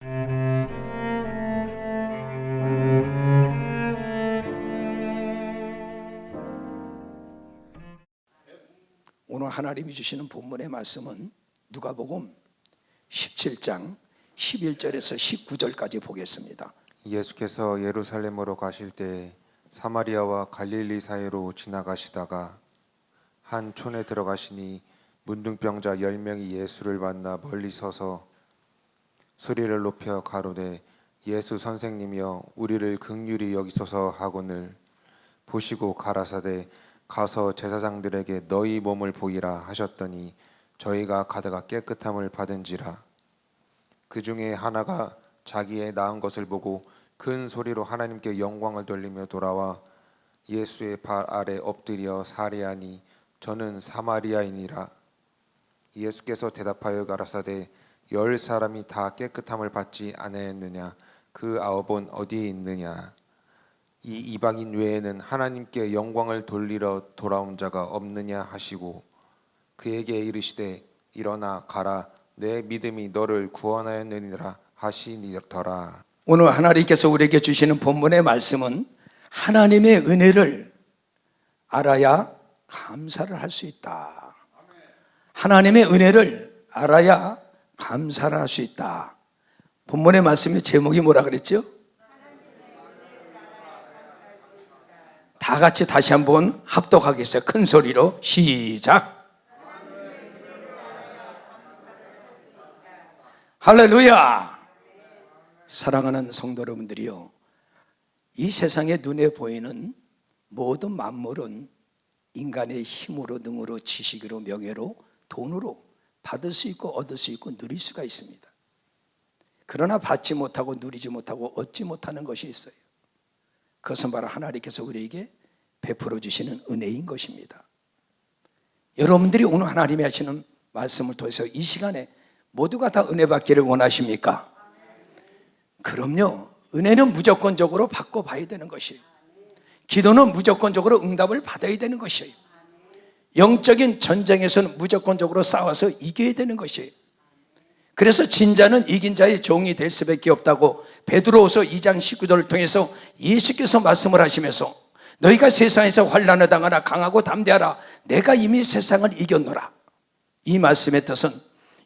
오늘 하나님이 주시는 본문의 말씀은 누가복음 17장 11절에서 19절까지 보겠습니다. 예수께서 예루살렘으로 가실 때 사마리아와 갈릴리 사이로 지나가시다가 한 촌에 들어가시니 문둥병자 10명이 예수를 만나 멀리 서서 소리를 높여 가로되 예수 선생님이여 우리를 긍휼히 여기소서 하거늘 보시고 가라사대 가서 제사장들에게 너희 몸을 보이라 하셨더니 저희가 가다가 깨끗함을 받은지라. 그 중에 하나가 자기의 나은 것을 보고 큰 소리로 하나님께 영광을 돌리며 돌아와 예수의 발 아래 엎드려 살해하니 저는 사마리아인이라. 예수께서 대답하여 가라사대 10사람이 다 깨끗함을 받지 아니하였느냐? 그 9은 어디에 있느냐? 이 이방인 외에는 하나님께 영광을 돌리러 돌아온 자가 없느냐 하시고 그에게 이르시되 일어나 가라 내 믿음이 너를 구원하였느니라 하시니더라. 오늘 하나님께서 우리에게 주시는 본문의 말씀은 하나님의 은혜를 알아야 감사를 할 수 있다. 하나님의 은혜를 알아야 감사를 할 수 있다. 본문의 말씀의 제목이 뭐라 그랬죠? 다 같이 다시 한번 합독하겠어요. 큰 소리로 시작. 할렐루야. 사랑하는 성도 여러분들이요, 이 세상에 눈에 보이는 모든 만물은 인간의 힘으로, 능으로, 지식으로, 명예로, 돈으로 받을 수 있고 얻을 수 있고 누릴 수가 있습니다. 그러나 받지 못하고 누리지 못하고 얻지 못하는 것이 있어요. 그것은 바로 하나님께서 우리에게 베풀어 주시는 은혜인 것입니다. 여러분들이 오늘 하나님이 하시는 말씀을 통해서 이 시간에 모두가 다 은혜 받기를 원하십니까? 그럼요. 은혜는 무조건적으로 받고 봐야 되는 것이에요. 기도는 무조건적으로 응답을 받아야 되는 것이에요. 영적인 전쟁에서는 무조건적으로 싸워서 이겨야 되는 것이에요. 그래서 진자는 이긴 자의 종이 될 수밖에 없다고 베드로후서 2장 19절을 통해서 예수께서 말씀을 하시면서 너희가 세상에서 환난을 당하나 강하고 담대하라 내가 이미 세상을 이겼노라. 이 말씀의 뜻은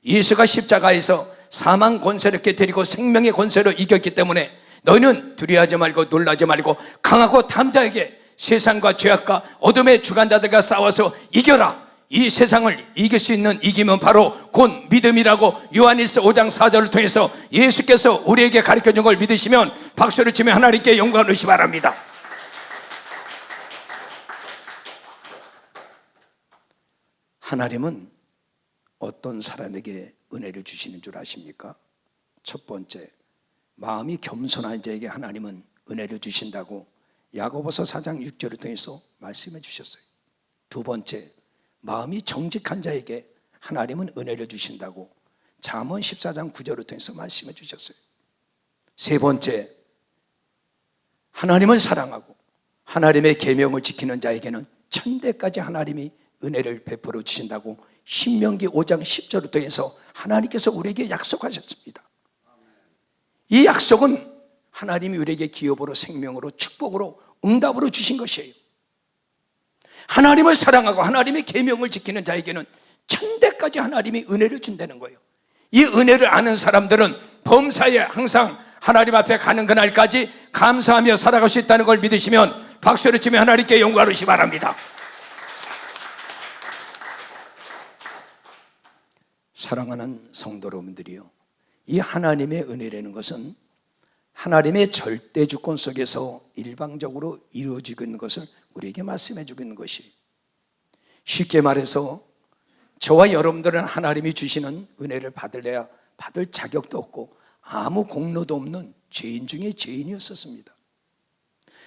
예수가 십자가에서 사망 권세를 깨뜨리고 생명의 권세로 이겼기 때문에 너희는 두려워하지 말고 놀라지 말고 강하고 담대하게 세상과 죄악과 어둠의 주관자들과 싸워서 이겨라. 이 세상을 이길 수 있는 이기면 바로 곧 믿음이라고 요한일서 5장 4절을 통해서 예수께서 우리에게 가르쳐준 걸 믿으시면 박수를 치며 하나님께 영광을 주시기 바랍니다. 하나님은 어떤 사람에게 은혜를 주시는 줄 아십니까? 첫 번째, 마음이 겸손한 자에게 하나님은 은혜를 주신다고 야고보서 4장 6절을 통해서 말씀해 주셨어요. 두 번째, 마음이 정직한 자에게 하나님은 은혜를 주신다고 잠언 14장 9절을 통해서 말씀해 주셨어요. 세 번째, 하나님을 사랑하고 하나님의 계명을 지키는 자에게는 천대까지 하나님이 은혜를 베풀어 주신다고 신명기 5장 10절을 통해서 하나님께서 우리에게 약속하셨습니다. 이 약속은 하나님이 우리에게 기업으로 생명으로 축복으로 응답으로 주신 것이에요. 하나님을 사랑하고 하나님의 계명을 지키는 자에게는 천대까지 하나님이 은혜를 준다는 거예요. 이 은혜를 아는 사람들은 범사에 항상 하나님 앞에 가는 그날까지 감사하며 살아갈 수 있다는 걸 믿으시면 박수를 치며 하나님께 영광을 주시기 바랍니다. 사랑하는 성도 여러분들이요, 이 하나님의 은혜라는 것은 하나님의 절대 주권 속에서 일방적으로 이루어지고 있는 것을 우리에게 말씀해 주고 있는 것이, 쉽게 말해서 저와 여러분들은 하나님이 주시는 은혜를 받을래야 받을 자격도 없고 아무 공로도 없는 죄인 중에 죄인이었었습니다.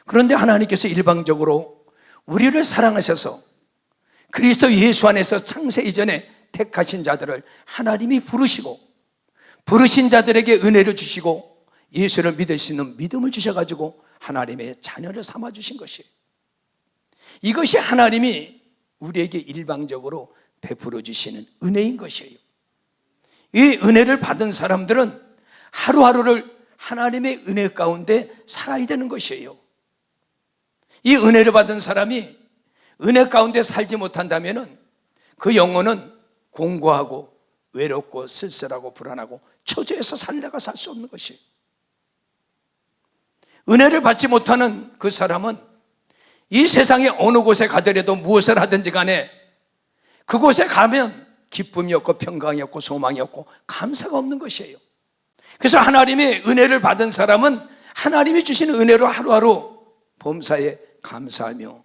그런데 하나님께서 일방적으로 우리를 사랑하셔서 그리스도 예수 안에서 창세 이전에 택하신 자들을 하나님이 부르시고 부르신 자들에게 은혜를 주시고 예수를 믿을 수 있는 믿음을 주셔가지고 하나님의 자녀를 삼아주신 것이에요. 이것이 하나님이 우리에게 일방적으로 베풀어 주시는 은혜인 것이에요. 이 은혜를 받은 사람들은 하루하루를 하나님의 은혜 가운데 살아야 되는 것이에요. 이 은혜를 받은 사람이 은혜 가운데 살지 못한다면 그 영혼은 공고하고 외롭고 쓸쓸하고 불안하고 초조해서 살다가 살 수 없는 것이에요. 은혜를 받지 못하는 그 사람은 이 세상에 어느 곳에 가더라도 무엇을 하든지 간에 그곳에 가면 기쁨이 없고 평강이 없고 소망이 없고 감사가 없는 것이에요. 그래서 하나님의 은혜를 받은 사람은 하나님이 주신 은혜로 하루하루 범사에 감사하며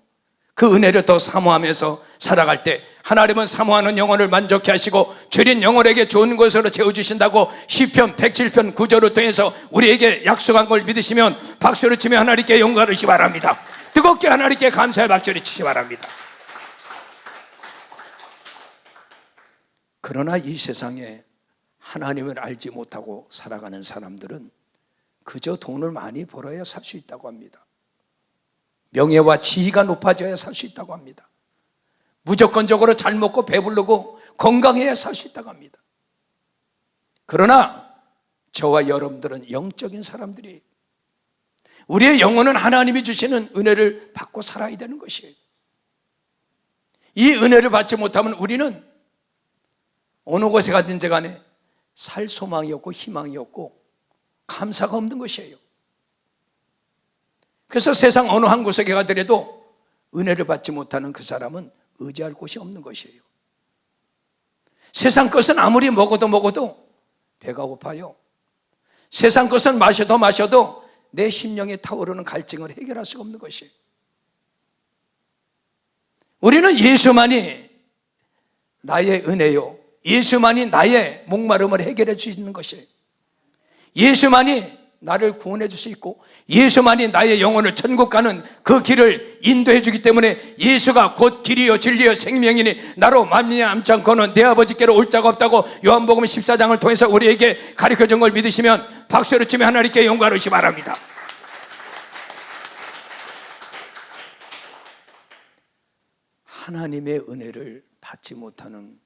그 은혜를 더 사모하면서 살아갈 때 하나님은 사모하는 영혼을 만족해 하시고 죄린 영혼에게 좋은 것으로 채워주신다고 시편 107편 9절을 통해서 우리에게 약속한 걸 믿으시면 박수를 치며 하나님께 영광을 주시기 바랍니다. 뜨겁게 하나님께 감사의 박수를 치시기 바랍니다. 그러나 이 세상에 하나님을 알지 못하고 살아가는 사람들은 그저 돈을 많이 벌어야 살 수 있다고 합니다. 명예와 지위가 높아져야 살 수 있다고 합니다. 무조건적으로 잘 먹고 배부르고 건강해야 살 수 있다고 합니다. 그러나 저와 여러분들은 영적인 사람들이 우리의 영혼은 하나님이 주시는 은혜를 받고 살아야 되는 것이에요. 이 은혜를 받지 못하면 우리는 어느 곳에 가든지 간에 살 소망이 없고 희망이 없고 감사가 없는 것이에요. 그래서 세상 어느 한 곳에 가더라도 은혜를 받지 못하는 그 사람은 의지할 곳이 없는 것이에요. 세상 것은 아무리 먹어도 배가 고파요. 세상 것은 마셔도 내 심령에 타오르는 갈증을 해결할 수가 없는 것이에요. 우리는 예수만이 나의 은혜요, 예수만이 나의 목마름을 해결해 줄 수 있는 것이에요. 예수만이 나를 구원해 줄 수 있고 예수만이 나의 영혼을 천국 가는 그 길을 인도해 주기 때문에 예수가 곧 길이요 진리요 생명이니 나로 말미암지 않고는 내 아버지께로 올 자가 없다고 요한복음 14장을 통해서 우리에게 가르쳐 준 걸 믿으시면 박수를 치며 하나님께 영광을 주시기 바랍니다. 하나님의 은혜를 받지 못하는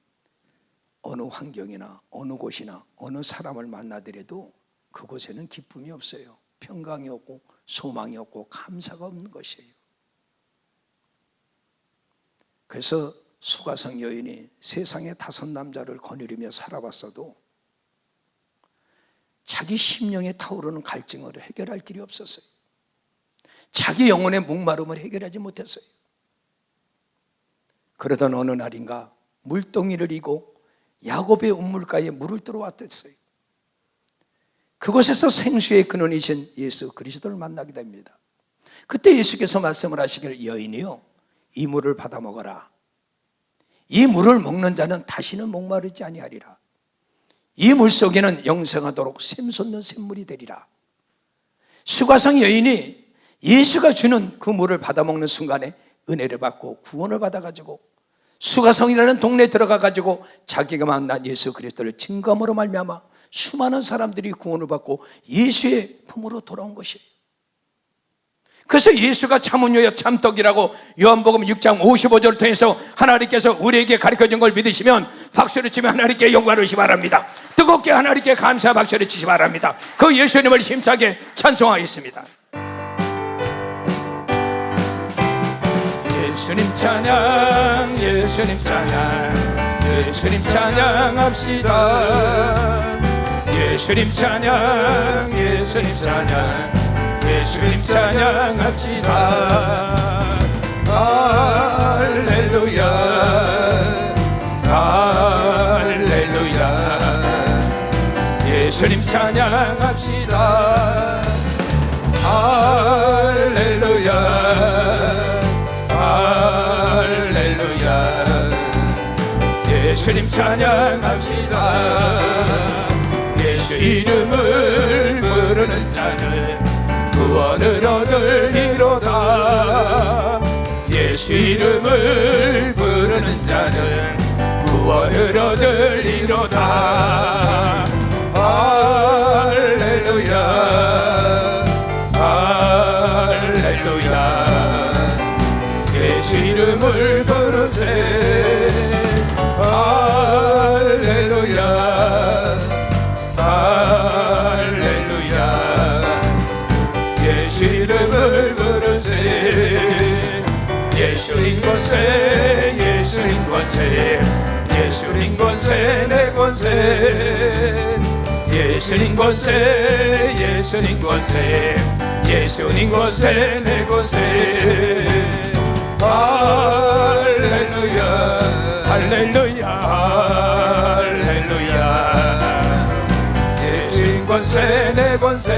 어느 환경이나 어느 곳이나 어느 사람을 만나더라도 그곳에는 기쁨이 없어요. 평강이 없고 소망이 없고 감사가 없는 것이에요. 그래서 수가성 여인이 세상에 5 남자를 거느리며 살아봤어도 자기 심령에 타오르는 갈증을 해결할 길이 없었어요. 자기 영혼의 목마름을 해결하지 못했어요. 그러던 어느 날인가 물동이를 이고 야곱의 우물가에 물을 들어왔댔어요. 그곳에서 생수의 근원이신 예수 그리스도를 만나게 됩니다. 그때 예수께서 말씀을 하시길 여인이요 이 물을 받아 먹어라. 이 물을 먹는 자는 다시는 목마르지 아니하리라. 이 물 속에는 영생하도록 샘솟는 샘물이 되리라. 수가성 여인이 예수가 주는 그 물을 받아 먹는 순간에 은혜를 받고 구원을 받아가지고 수가성이라는 동네에 들어가가지고 자기가 만난 예수 그리스도를 증거함으로 말미암아 수많은 사람들이 구원을 받고 예수의 품으로 돌아온 것이에요. 그래서 예수가 참은효요 참떡이라고 요한복음 6장 55절을 통해서 하나님께서 우리에게 가르쳐준 걸 믿으시면 박수를 치며 하나님께 영광을 주시기 바랍니다. 뜨겁게 하나님께 감사 박수를 치시기 바랍니다. 그 예수님을 힘차게 찬송하겠습니다. 예수님 찬양, 예수님 찬양, 예수님 찬양합시다. 예수님 찬양, 예수님 찬양, 예수님 찬양합시다. 할렐루야, 할렐루야. 예수님 찬양합시다. 할렐루야, 할렐루야. 예수님 찬양합시다. 예수 이름을 부르는 자는 구원을 얻으리로다. 예수 이름을 부르는 자는 구원을 얻으리로다. 할렐루야, 할렐루야. 예수 이름을 부르세. 할렐루야, 할렐루야. 권세 예수님 권세 예수님 권세 내 권세 예수님 권세 예수님 권세 예수님 권세 내 권세 할렐루야 할렐루야 할렐루야 예수님 권세 내 권세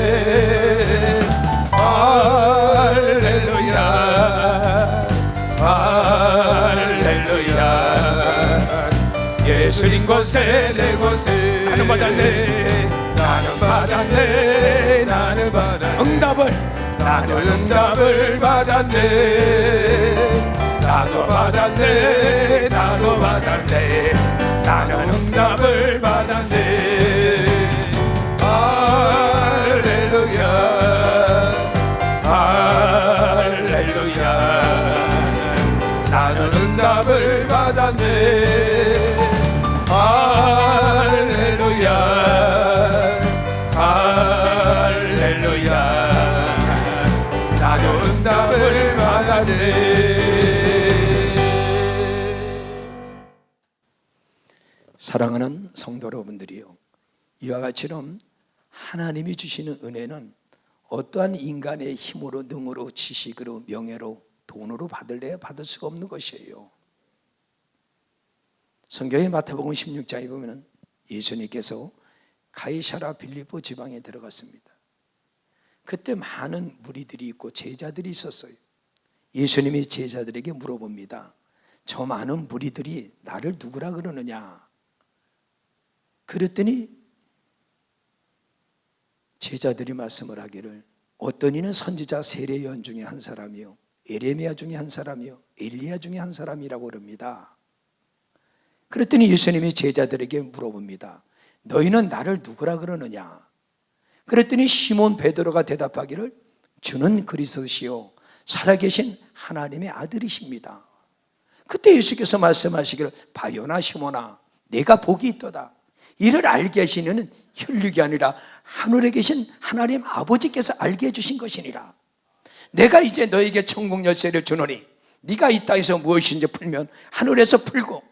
할렐루야 할렐루야 예수님 권세 내 권세 나는 받았네 나는 받았네 나는 받았네 응답을 나는 응답을 받았네 나도 받았네 나도 받았네 나는 응답을 받았네 할렐루야 할렐루야 나는 응답을 받았네 할렐루야 할렐루야 나도 응답을 받았네. 사랑하는 성도 여러분들이요, 이와 같이는 하나님이 주시는 은혜는 어떠한 인간의 힘으로 능으로 지식으로 명예로 돈으로 받을래야 받을 수가 없는 것이에요. 성경의 마태복음 16장에 보면 예수님께서 가이사랴 빌립보 지방에 들어갔습니다. 그때 많은 무리들이 있고 제자들이 있었어요. 예수님이 제자들에게 물어봅니다. 저 많은 무리들이 나를 누구라 그러느냐? 그랬더니 제자들이 말씀을 하기를 어떤 이는 선지자 세례요한 중에 한 사람이요 에레미야 중에 한 사람이요 엘리야 중에 한 사람이라고 그럽니다. 그랬더니 예수님이 제자들에게 물어봅니다. 너희는 나를 누구라 그러느냐? 그랬더니 시몬 베드로가 대답하기를 주는 그리스도시요 살아계신 하나님의 아들이십니다. 그때 예수께서 말씀하시기를 바요나 시몬아 내가 복이 있도다. 이를 알게 하시는 혈육이 아니라 하늘에 계신 하나님 아버지께서 알게 해주신 것이니라. 내가 이제 너에게 천국 열쇠를 주노니 네가 이 땅에서 무엇인지 풀면 하늘에서 풀고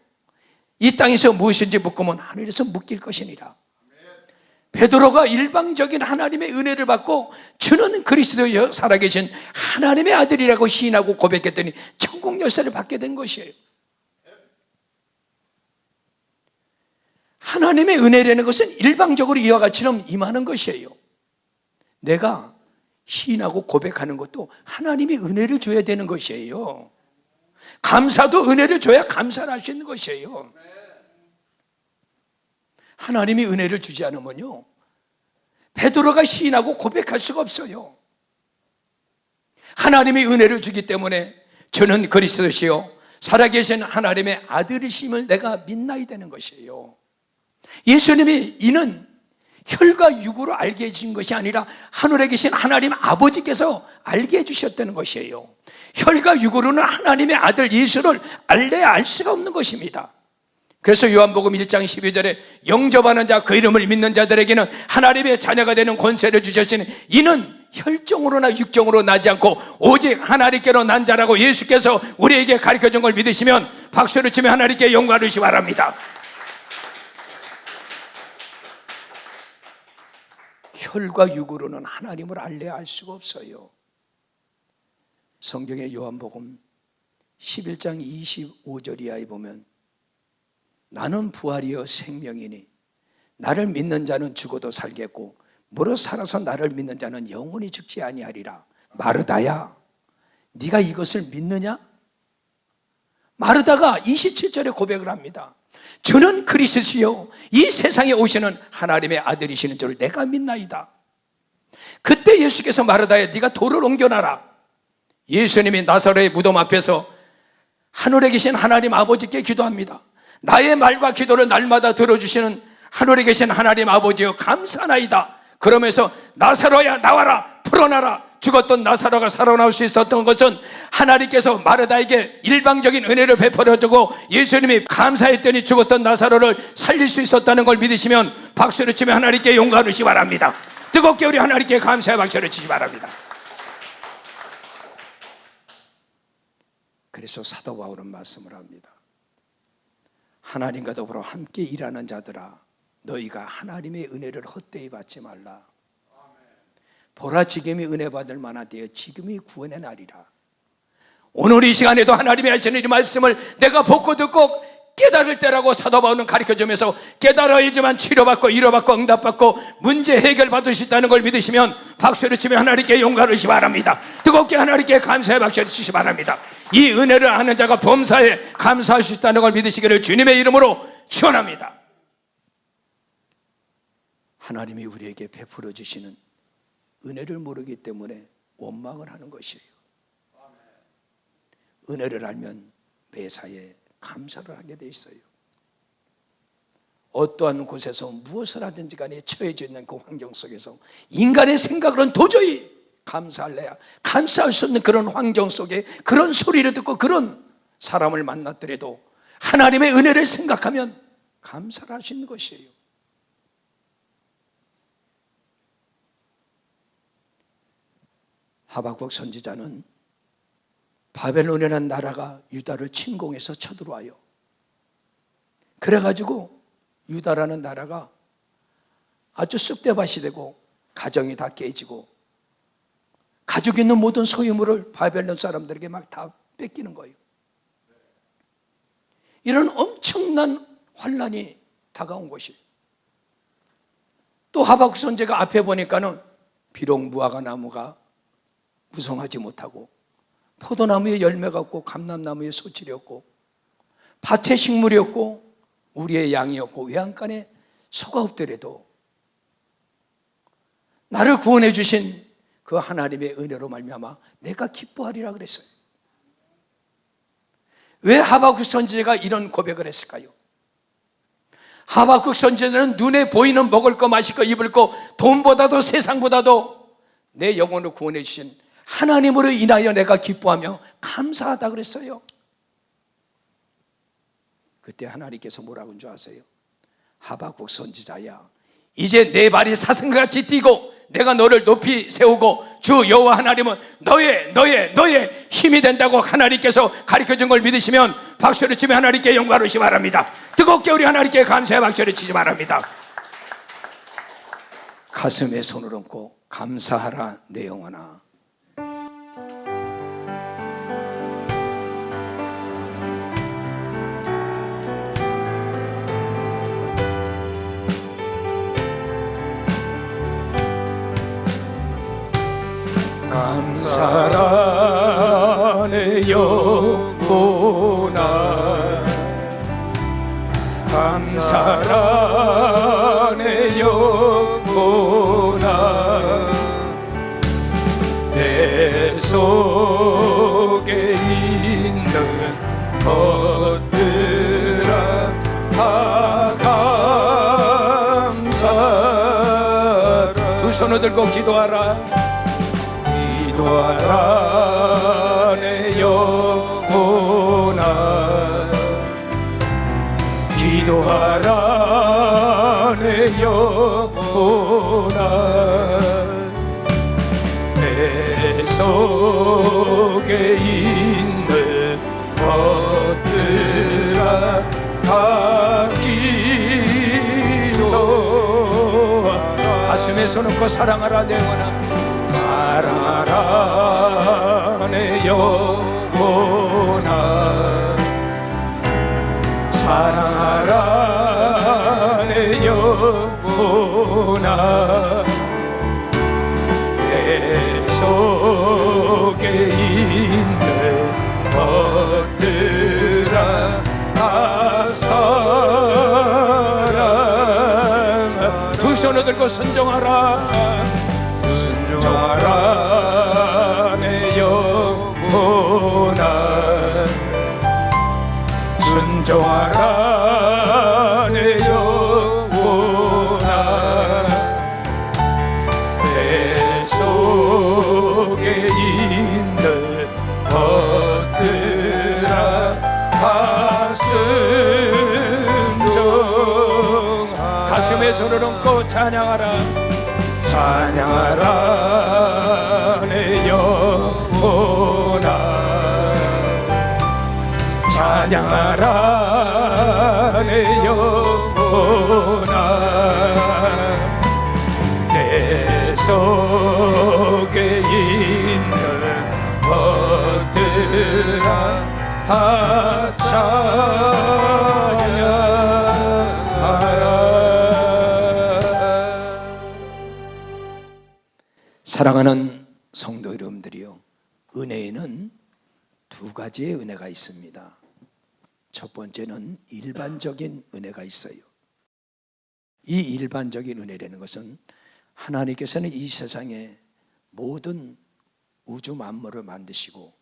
이 땅에서 무엇인지 묶으면 하늘에서 묶일 것이니라. 베드로가 일방적인 하나님의 은혜를 받고 주는 그리스도여 살아계신 하나님의 아들이라고 시인하고 고백했더니 천국 열쇠를 받게 된 것이에요. 하나님의 은혜라는 것은 일방적으로 이와 같이는 임하는 것이에요. 내가 시인하고 고백하는 것도 하나님이 은혜를 줘야 되는 것이에요. 감사도 은혜를 줘야 감사를 할 수 있는 것이에요. 하나님이 은혜를 주지 않으면요 베드로가 시인하고 고백할 수가 없어요. 하나님이 은혜를 주기 때문에 저는 그리스도시요 살아계신 하나님의 아들이심을 내가 믿나이다는 것이에요. 예수님이 이는 혈과 육으로 알게 해주신 것이 아니라 하늘에 계신 하나님 아버지께서 알게 해주셨다는 것이에요. 혈과 육으로는 하나님의 아들 예수를 알래야 알 수가 없는 것입니다. 그래서 요한복음 1장 12절에 영접하는 자 그 이름을 믿는 자들에게는 하나님의 자녀가 되는 권세를 주셨으니 이는 혈종으로나 육종으로 나지 않고 오직 하나님께로 난 자라고 예수께서 우리에게 가르쳐준 걸 믿으시면 박수를 치며 하나님께 영광을 주시기 바랍니다. 혈과 육으로는 하나님을 알래야 알 수가 없어요. 성경의 요한복음 11장 25절 이하에 보면 나는 부활이요 생명이니 나를 믿는 자는 죽어도 살겠고 무릇 살아서 나를 믿는 자는 영원히 죽지 아니하리라. 마르다야 네가 이것을 믿느냐? 마르다가 27절에 고백을 합니다. 주는 그리스도시요 이 세상에 오시는 하나님의 아들이시는 줄 내가 믿나이다. 그때 예수께서 마르다야 네가 돌을 옮겨놔라. 예수님이 나사로의 무덤 앞에서 하늘에 계신 하나님 아버지께 기도합니다. 나의 말과 기도를 날마다 들어주시는 하늘에 계신 하나님 아버지여 감사나이다. 그러면서 나사로야 나와라 풀어나라. 죽었던 나사로가 살아나올 수 있었던 것은 하나님께서 마르다에게 일방적인 은혜를 베풀어주고 예수님이 감사했더니 죽었던 나사로를 살릴 수 있었다는 걸 믿으시면 박수를 치며 하나님께 영광을 주시기 바랍니다. 뜨겁게 우리 하나님께 감사의 박수를 치시기 바랍니다. 여기서 사도 바울은 말씀을 합니다. 하나님과 더불어 함께 일하는 자들아, 너희가 하나님의 은혜를 헛되이 받지 말라. 보라, 지금이 은혜 받을 만한 때에 지금이 구원의 날이라. 오늘 이 시간에도 하나님이 하시는 이 말씀을 내가 보고 듣고 깨달을 때라고 사도 바울은 가르쳐주면서, 깨달아야지만 치료받고 위로받고 응답받고 문제 해결받을 수 있다는 걸 믿으시면 박수를 치며 하나님께 영광을 주시기 바랍니다. 뜨겁게 하나님께 감사의 박수를 치시기 바랍니다. 이 은혜를 아는 자가 범사에 감사할 수 있다는 걸 믿으시기를 주님의 이름으로 축원합니다. 하나님이 우리에게 베풀어 주시는 은혜를 모르기 때문에 원망을 하는 것이에요. 은혜를 알면 매사에 감사를 하게 돼 있어요. 어떠한 곳에서 무엇을 하든지 간에 처해져 있는 그 환경 속에서 인간의 생각으로는 도저히 감사할래야 감사할 수 없는 그런 환경 속에 그런 소리를 듣고 그런 사람을 만났더라도 하나님의 은혜를 생각하면 감사를 할 수 있는 것이에요. 하박국 선지자는 바벨론이라는 나라가 유다를 침공해서 쳐들어와요. 그래가지고 유다라는 나라가 아주 쑥대밭이 되고 가정이 다 깨지고 가지고 있는 모든 소유물을 바벨론 사람들에게 막 다 뺏기는 거예요. 이런 엄청난 환난이 다가온 것이. 또 하박국 선지자가 앞에 보니까는 비록 무화과 나무가 무성하지 못하고 포도나무에 열매가 없고 감람나무에 소출이 없고 밭에 식물이 없고 우리의 양이 없고 외양간에 소가 없더라도 나를 구원해 주신 그 하나님의 은혜로 말미암아 내가 기뻐하리라 그랬어요. 왜 하박국 선지자가 이런 고백을 했을까요? 하박국 선지자는 눈에 보이는 먹을 거 마실 거 입을 거 돈보다도 세상보다도 내 영혼을 구원해 주신 하나님으로 인하여 내가 기뻐하며 감사하다 그랬어요. 그때 하나님께서 뭐라고 한 줄 아세요? 하박국 선지자야, 이제 내 발이 사슴같이 뛰고 내가 너를 높이 세우고 주 여호와 하나님은 너의 힘이 된다고 하나님께서 가르쳐준 걸 믿으시면 박수를 치며 하나님께 영광을 주시기 바랍니다. 뜨겁게 우리 하나님께 감사의 박수를 치지 바랍니다. 가슴에 손을 얹고 감사하라 내 영혼아. 감사라 내 영혼아, 감사라 내 영혼아, 내 속에 있는 것들아 다 감사라. 두 손을 들고 기도하라. 기도하라 내 영혼아, 기도하라 내 영혼아, 내 속에 있는 것들아 다 기도하라. 가슴에 손 얹고 사랑하라 내 영혼아, 사랑하라 내 영혼아, 사랑하라 내 영혼아, 내 속에 있는 것들아 다 사랑하라. 두 손을 들고 순종하라. 순종하라 내 영혼아, 순종하라 내 영혼아, 내 속에 있는 것들아 다 순종하라. 가슴에 손을 얹고 찬양하라. 찬양하라 내 영혼아, 찬양하라 내 영혼아 내 속에 있는 것들아 다 찬양하라. 사랑하는 성도 여러분들이요, 은혜에는 두 가지의 은혜가 있습니다. 첫 번째는 일반적인 은혜가 있어요. 이 일반적인 은혜라는 것은 하나님께서는 이 세상의 모든 우주 만물을 만드시고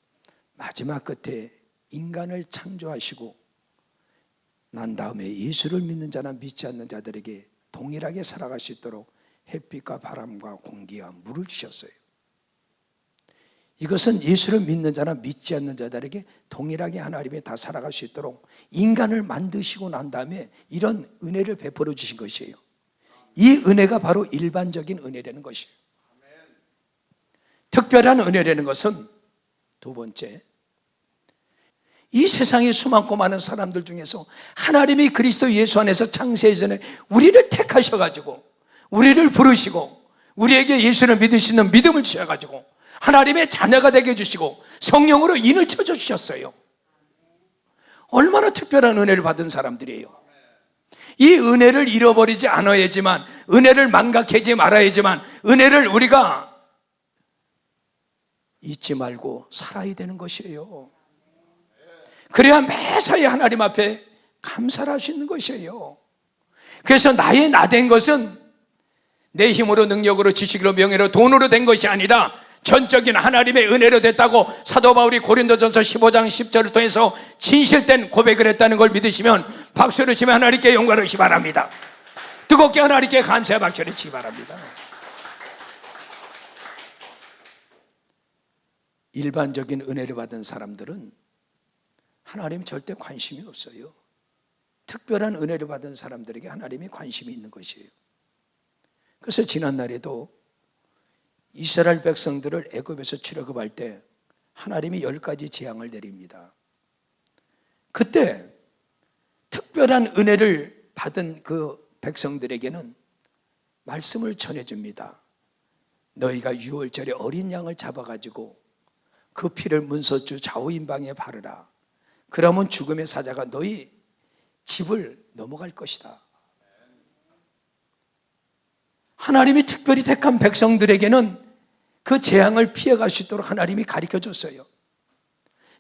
마지막 끝에 인간을 창조하시고 난 다음에 예수를 믿는 자나 믿지 않는 자들에게 동일하게 살아갈 수 있도록 햇빛과 바람과 공기와 물을 주셨어요. 이것은 예수를 믿는 자나 믿지 않는 자들에게 동일하게 하나님이 다 살아갈 수 있도록 인간을 만드시고 난 다음에 이런 은혜를 베풀어 주신 것이에요. 이 은혜가 바로 일반적인 은혜라는 것이에요. 특별한 은혜라는 것은 두 번째, 이 세상에 수많고 많은 사람들 중에서 하나님이 그리스도 예수 안에서 창세 전에 우리를 택하셔가지고 우리를 부르시고 우리에게 예수를 믿을 수 있는 믿음을 주셔가지고 하나님의 자녀가 되게 해주시고 성령으로 인을 쳐주셨어요. 얼마나 특별한 은혜를 받은 사람들이에요. 이 은혜를 잃어버리지 않아야지만, 은혜를 망각하지 말아야지만, 은혜를 우리가 잊지 말고 살아야 되는 것이에요. 그래야 매사에 하나님 앞에 감사를 할 수 있는 것이에요. 그래서 나의 나된 것은 내 힘으로, 능력으로, 지식으로, 명예로, 돈으로 된 것이 아니라 전적인 하나님의 은혜로 됐다고 사도 바울이 고린도전서 15장 10절을 통해서 진실된 고백을 했다는 걸 믿으시면 박수를 치며 하나님께 영광을 주시기 바랍니다. 뜨겁게 하나님께 감사의 박수를 치기 바랍니다. 일반적인 은혜를 받은 사람들은 하나님 절대 관심이 없어요. 특별한 은혜를 받은 사람들에게 하나님이 관심이 있는 것이에요. 그래서 지난날에도 이스라엘 백성들을 애굽에서 출애굽할 때 하나님이 10가지 재앙을 내립니다. 그때 특별한 은혜를 받은 그 백성들에게는 말씀을 전해줍니다. 너희가 유월절에 어린 양을 잡아가지고 그 피를 문서주 좌우인방에 바르라. 그러면 죽음의 사자가 너희 집을 넘어갈 것이다. 하나님이 특별히 택한 백성들에게는 그 재앙을 피해갈 수 있도록 하나님이 가르쳐줬어요.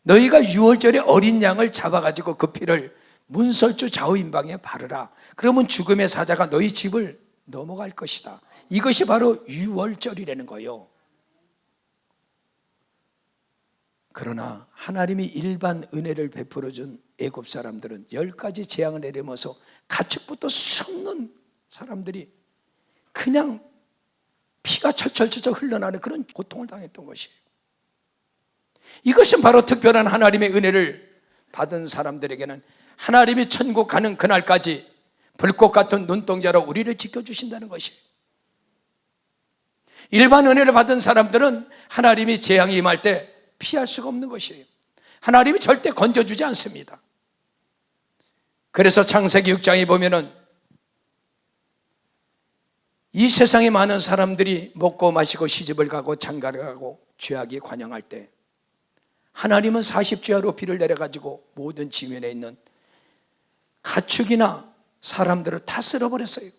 너희가 유월절에 어린 양을 잡아가지고 그 피를 문설주 좌우인방에 바르라. 그러면 죽음의 사자가 너희 집을 넘어갈 것이다. 이것이 바로 유월절이라는 거예요. 그러나 하나님이 일반 은혜를 베풀어준 애굽 사람들은 10가지 재앙을 내리면서 가축부터 썩는 사람들이 그냥 피가 철철철 흘러나는 그런 고통을 당했던 것이에요. 이것은 바로 특별한 하나님의 은혜를 받은 사람들에게는 하나님이 천국 가는 그날까지 불꽃 같은 눈동자로 우리를 지켜주신다는 것이에요. 일반 은혜를 받은 사람들은 하나님이 재앙이 임할 때 피할 수가 없는 것이에요. 하나님이 절대 건져주지 않습니다. 그래서 창세기 6장에 보면은 이 세상에 많은 사람들이 먹고 마시고 시집을 가고 장가를 가고 죄악이 관영할 때 하나님은 40주야로 비를 내려가지고 모든 지면에 있는 가축이나 사람들을 다 쓸어버렸어요.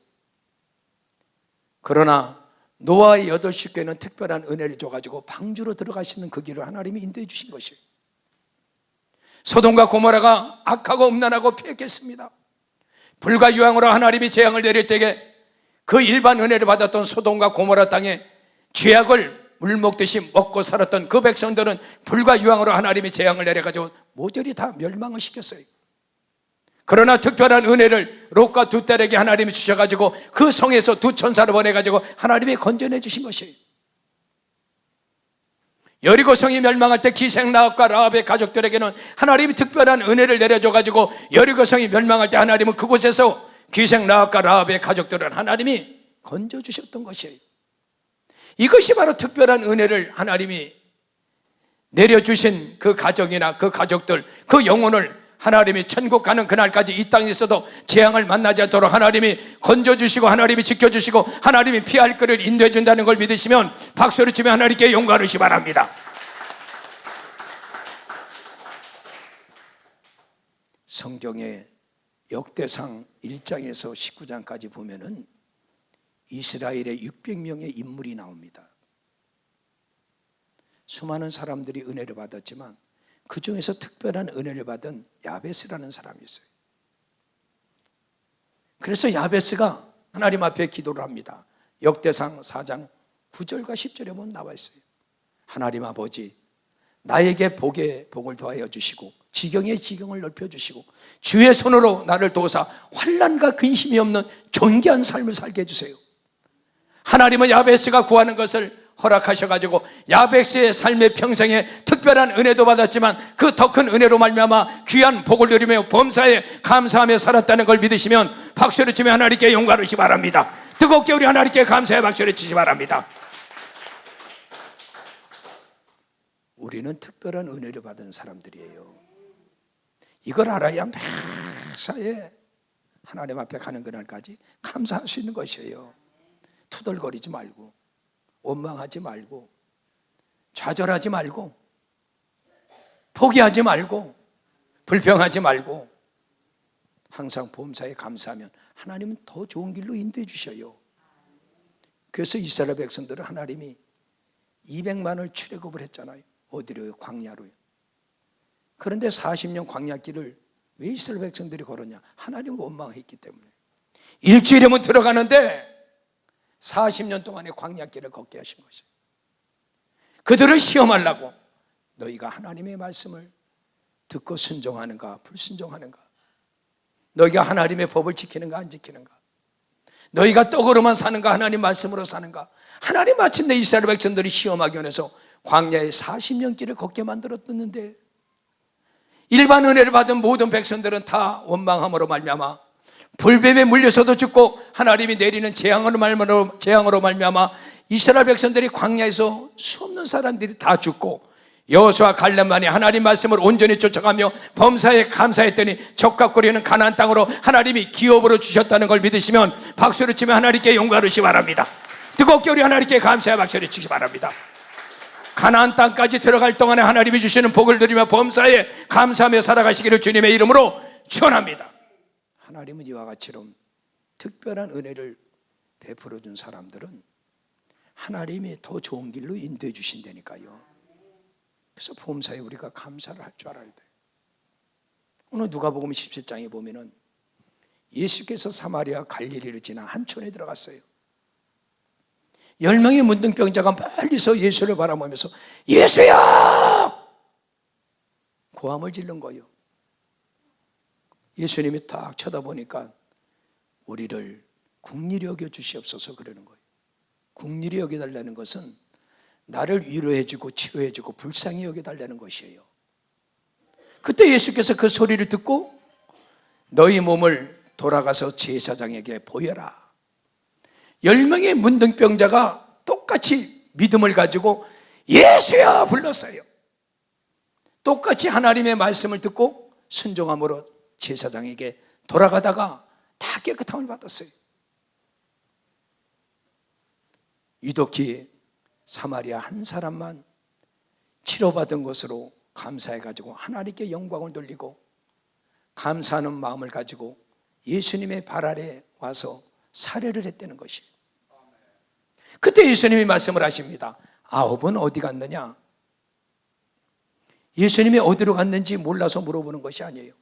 그러나 노아의 8식구에는 특별한 은혜를 줘가지고 방주로 들어가시는 그 길을 하나님이 인도해 주신 것이에요. 소돔과 고모라가 악하고 음란하고 피했겠습니다. 불과 유황으로 하나님이 재앙을 내릴 때에 그 일반 은혜를 받았던 소돔과 고모라 땅에 죄악을 물 먹듯이 먹고 살았던 그 백성들은 불과 유황으로 하나님이 재앙을 내려가지고 모조리 다 멸망을 시켰어요. 그러나 특별한 은혜를 롯과 두 딸에게 하나님이 주셔가지고 그 성에서 두 천사를 보내가지고 하나님이 건져내 주신 것이에요. 여리고 성이 멸망할 때 기생 라합과 라합의 가족들에게는 하나님이 특별한 은혜를 내려줘가지고 여리고 성이 멸망할 때 하나님은 그곳에서 기생 라합과 라합의 가족들은 하나님이 건져주셨던 것이에요. 이것이 바로 특별한 은혜를 하나님이 내려주신 그 가정이나 그 가족들, 그 영혼을 하나님이 천국 가는 그날까지 이 땅에 있어도 재앙을 만나지 않도록 하나님이 건져주시고 하나님이 지켜주시고 하나님이 피할 길을 인도해 준다는 걸 믿으시면 박수를 치며 하나님께 영광을 주시 바랍니다. 성경의 역대상 1장에서 19장까지 보면은 이스라엘의 600명의 인물이 나옵니다. 수많은 사람들이 은혜를 받았지만 그 중에서 특별한 은혜를 받은 야베스라는 사람이 있어요. 그래서 야베스가 하나님 앞에 기도를 합니다. 역대상 4장 9절과 10절에 보면 나와 있어요. 하나님 아버지, 나에게 복을 더하여 주시고 지경의 지경을 넓혀주시고 주의 손으로 나를 도우사 환난과 근심이 없는 존귀한 삶을 살게 해주세요. 하나님은 야베스가 구하는 것을 허락하셔가지고 야베스의 삶의 평생에 특별한 은혜도 받았지만 그 더 큰 은혜로 말미암아 귀한 복을 누리며 범사에 감사하며 살았다는 걸 믿으시면 박수를 치며 하나님께 영광을 주시 바랍니다. 뜨겁게 우리 하나님께 감사의 박수를 치시 바랍니다. 우리는 특별한 은혜를 받은 사람들이에요. 이걸 알아야 매사에 하나님 앞에 가는 그날까지 감사할 수 있는 것이에요. 투덜거리지 말고 원망하지 말고 좌절하지 말고 포기하지 말고 불평하지 말고 항상 범사에 감사하면 하나님은 더 좋은 길로 인도해 주셔요. 그래서 이스라엘 백성들은 하나님이 200만을 출애굽을 했잖아요. 어디로요? 광야로요. 그런데 40년 광야길을 왜 이스라엘 백성들이 걸었냐? 하나님을 원망했기 때문에. 일주일이면 들어가는데 40년 동안의 광야길을 걷게 하신 것이에요. 그들을 시험하려고 너희가 하나님의 말씀을 듣고 순종하는가 불순종하는가, 너희가 하나님의 법을 지키는가 안 지키는가, 너희가 떡으로만 사는가 하나님 말씀으로 사는가. 하나님 마침내 이스라엘 백성들이 시험하기 원해서 광야에 40년 길을 걷게 만들었는데 일반 은혜를 받은 모든 백성들은 다 원망함으로 말미암아 불뱀에 물려서도 죽고 하나님이 내리는 재앙으로 말미암아 이스라엘 백성들이 광야에서 수없는 사람들이 다 죽고 여호수아 갈렙만이 하나님 말씀을 온전히 쫓아가며 범사에 감사했더니 적각거리는 가나안 땅으로 하나님이 기업으로 주셨다는 걸 믿으시면 박수를 치며 하나님께 영광을 주시기 바랍니다. 뜨겁게 우리 하나님께 감사의 박수를 치시기 바랍니다. 가나안 땅까지 들어갈 동안에 하나님이 주시는 복을 누리며 범사에 감사하며 살아가시기를 주님의 이름으로 축원합니다. 하나님은 이와 같이럼 특별한 은혜를 베풀어 준 사람들은 하나님이 더 좋은 길로 인도해 주신다니까요. 그래서 범사에 우리가 감사를 할 줄 알아야 돼요. 오늘 누가복음 17장에 보면은 예수께서 사마리아 갈릴리를 지나 한 촌에 들어갔어요. 10명의 문둥병자가 멀리서 예수를 바라보면서 예수야! 고함을 지른 거예요. 예수님이 딱 쳐다보니까 우리를 긍휼히 여겨 주시옵소서 그러는 거예요. 긍휼히 여겨달라는 것은 나를 위로해주고 치료해주고 불쌍히 여겨달라는 것이에요. 그때 예수께서 그 소리를 듣고 너희 몸을 돌아가서 제사장에게 보여라. 10명의 문둥병자가 똑같이 믿음을 가지고 예수야 불렀어요. 똑같이 하나님의 말씀을 듣고 순종함으로 제사장에게 돌아가다가 다 깨끗함을 받았어요. 유독히 사마리아 한 사람만 치료받은 것으로 감사해가지고 하나님께 영광을 돌리고 감사하는 마음을 가지고 예수님의 발 아래 와서 사례를 했다는 것이에요. 그때 예수님이 말씀을 하십니다. 9은 어디 갔느냐? 예수님이 어디로 갔는지 몰라서 물어보는 것이 아니에요.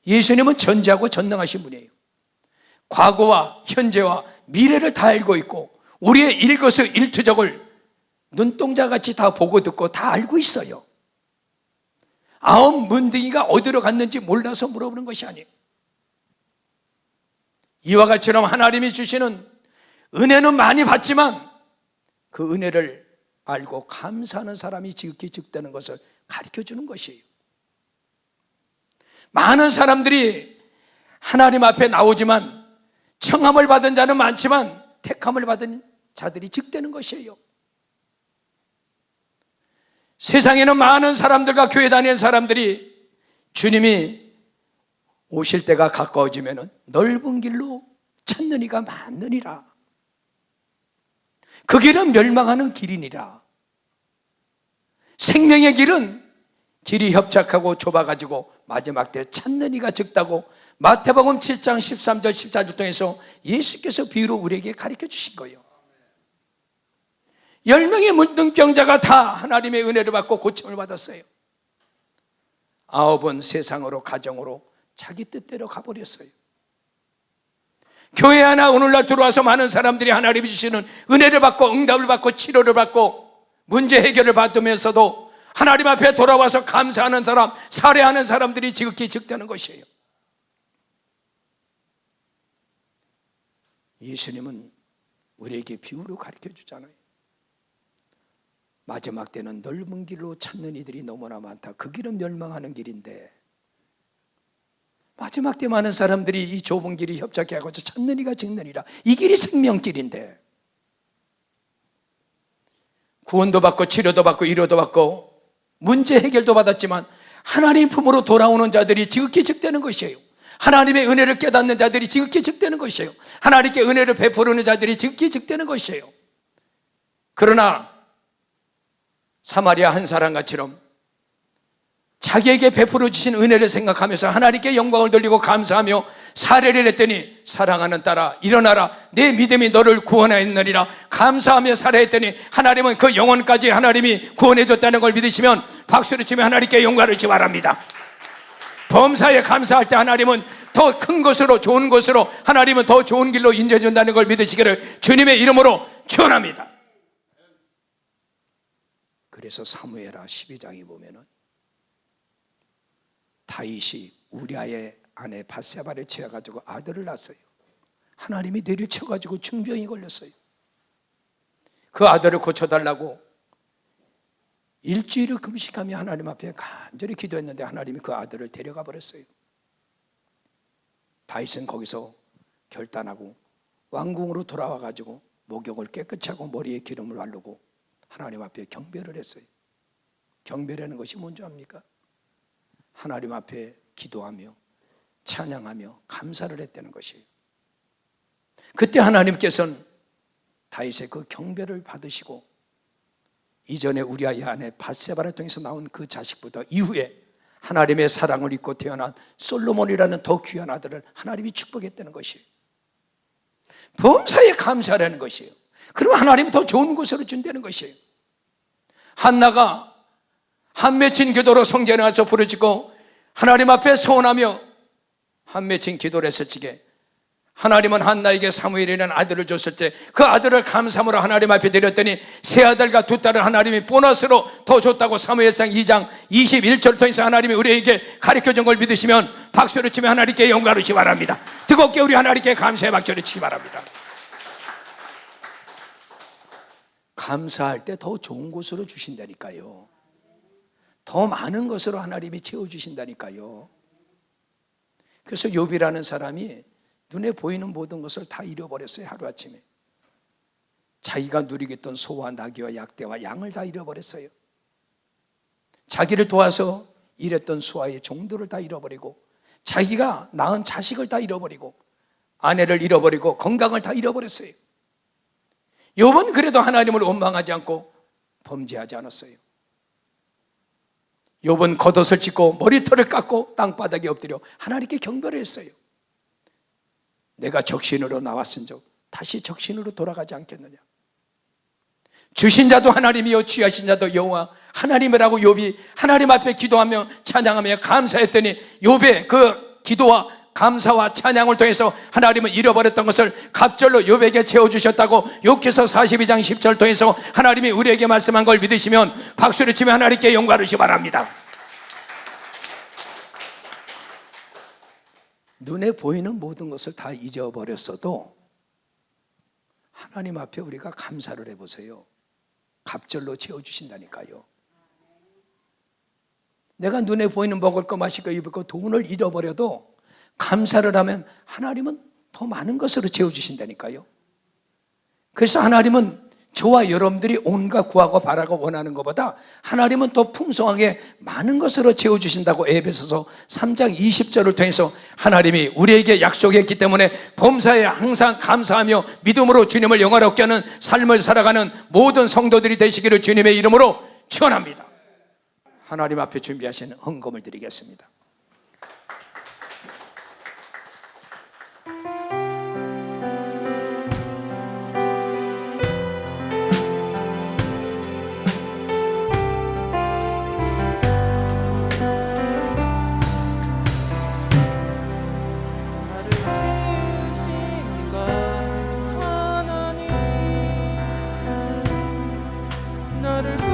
예수님은 전지하고 전능하신 분이에요. 과거와 현재와 미래를 다 알고 있고 우리의 일거수일투족을 눈동자같이 다 보고 듣고 다 알고 있어요. 9 문둥이가 어디로 갔는지 몰라서 물어보는 것이 아니에요. 이와 같이처럼 하나님이 주시는 은혜는 많이 받지만 그 은혜를 알고 감사하는 사람이 지극히 적다는 것을 가르쳐주는 것이에요. 많은 사람들이 하나님 앞에 나오지만 청함을 받은 자는 많지만 택함을 받은 자들이 적다는 것이에요. 세상에는 많은 사람들과 교회 다니는 사람들이 주님이 오실 때가 가까워지면 넓은 길로 찾는 이가 많으니라. 그 길은 멸망하는 길이니라. 생명의 길은 길이 협착하고 좁아가지고 마지막 때 찾는 이가 적다고 마태복음 7장 13절 14절 통해서 예수께서 비유로 우리에게 가르쳐 주신 거예요. 10명의 문둥병자가 다 하나님의 은혜를 받고 고침을 받았어요. 9은 세상으로 가정으로 자기 뜻대로 가버렸어요. 교회 하나 오늘날 들어와서 많은 사람들이 하나님이 주시는 은혜를 받고 응답을 받고 치료를 받고 문제 해결을 받으면서도 하나님 앞에 돌아와서 감사하는 사람, 살해하는 사람들이 지극히 적다는 것이에요. 예수님은 우리에게 비유로 가르쳐 주잖아요. 마지막 때는 넓은 길로 찾는 이들이 너무나 많다. 그 길은 멸망하는 길인데 마지막 때 많은 사람들이 이 좁은 길이 협착해하고 찾는 이가 적느니라. 이 길이 생명길인데 구원도 받고 치료도 받고 위로도 받고 문제 해결도 받았지만 하나님 품으로 돌아오는 자들이 지극히 적다는 것이에요. 하나님의 은혜를 깨닫는 자들이 지극히 적다는 것이에요. 하나님께 은혜를 베푸는 자들이 지극히 적다는 것이에요. 그러나 사마리아 한 사람같이럼 자기에게 베풀어 주신 은혜를 생각하면서 하나님께 영광을 돌리고 감사하며 살해를 했더니 사랑하는 딸아 일어나라 내 믿음이 너를 구원하였느니라 감사하며 살해했더니 하나님은 그 영혼까지 하나님이 구원해 줬다는 걸 믿으시면 박수를 치며 하나님께 영광을 주시 바랍니다. 범사에 감사할 때 하나님은 더 큰 것으로 좋은 것으로 하나님은 더 좋은 길로 인도해 준다는 걸 믿으시기를 주님의 이름으로 축원합니다. 그래서 사무엘하 12장에 보면은 다윗이 우리아의 아내 밧세바를 채워가지고 아들을 낳았어요. 하나님이 뇌를 쳐가지고 중병이 걸렸어요. 그 아들을 고쳐달라고 일주일을 금식하며 하나님 앞에 간절히 기도했는데 하나님이 그 아들을 데려가 버렸어요. 다윗은 거기서 결단하고 왕궁으로 돌아와가지고 목욕을 깨끗이 하고 머리에 기름을 바르고 하나님 앞에 경배를 했어요. 경배라는 것이 뭔지 압니까? 하나님 앞에 기도하며 찬양하며 감사를 했다는 것이에요. 그때 하나님께서는 다윗의 그 경배를 받으시고 이전에 우리아의 아내 밧세바를 통해서 나온 그 자식보다 이후에 하나님의 사랑을 입고 태어난 솔로몬이라는 더 귀한 아들을 하나님이 축복했다는 것이에요. 범사에 감사하라는 것이에요. 그러면 하나님이 더 좋은 곳으로 준다는 것이에요. 한나가 한 맺힌 기도로 성전에 와서 부르짖고 하나님 앞에 소원하며 한 맺힌 기도를 했을 적에 하나님은 한나에게 사무엘이라는 아들을 줬을 때 그 아들을 감사함으로 하나님 앞에 드렸더니 세 아들과 두 딸을 하나님이 보너스로 더 줬다고 사무엘상 2장 21절 통해서 하나님이 우리에게 가르쳐준 걸 믿으시면 박수를 치며 하나님께 영광을 주시기 바랍니다. 뜨겁게 우리 하나님께 감사의 박수를 치기 바랍니다. 감사할 때 더 좋은 곳으로 주신다니까요. 더 많은 것으로 하나님이 채워주신다니까요. 그래서 욥이라는 사람이 눈에 보이는 모든 것을 다 잃어버렸어요. 하루아침에 자기가 누리고 있던 소와 나귀와 약대와 양을 다 잃어버렸어요. 자기를 도와서 일했던 수하의 종들을 다 잃어버리고 자기가 낳은 자식을 다 잃어버리고 아내를 잃어버리고 건강을 다 잃어버렸어요. 욥은 그래도 하나님을 원망하지 않고 범죄하지 않았어요. 욥은 겉옷을 찢고 머리털을 깎고 땅바닥에 엎드려 하나님께 경배를 했어요. 내가 적신으로 나왔은즉 다시 적신으로 돌아가지 않겠느냐. 주신 자도 하나님이요 취하신 자도 여호와 하나님이라고 욥이 하나님 앞에 기도하며 찬양하며 감사했더니 욥의 그 기도와 감사와 찬양을 통해서 하나님은 잃어버렸던 것을 갑절로 욥에게 채워주셨다고 욥기서 42장 10절 통해서 하나님이 우리에게 말씀한 걸 믿으시면 박수를 치며 하나님께 영광을 주시기 바랍니다. 눈에 보이는 모든 것을 다 잊어버렸어도 하나님 앞에 우리가 감사를 해보세요. 갑절로 채워주신다니까요. 내가 눈에 보이는 먹을 거 마실 거 입을 거 돈을 잃어버려도 감사를 하면 하나님은 더 많은 것으로 채워주신다니까요. 그래서 하나님은 저와 여러분들이 온갖 구하고 바라고 원하는 것보다 하나님은 더 풍성하게 많은 것으로 채워주신다고 에베소서 3장 20절을 통해서 하나님이 우리에게 약속했기 때문에 범사에 항상 감사하며 믿음으로 주님을 영화롭게 하는 삶을 살아가는 모든 성도들이 되시기를 주님의 이름으로 축원합니다. 하나님 앞에 준비하신 헌금을 드리겠습니다. 나를 지으신 이가 하나님 나를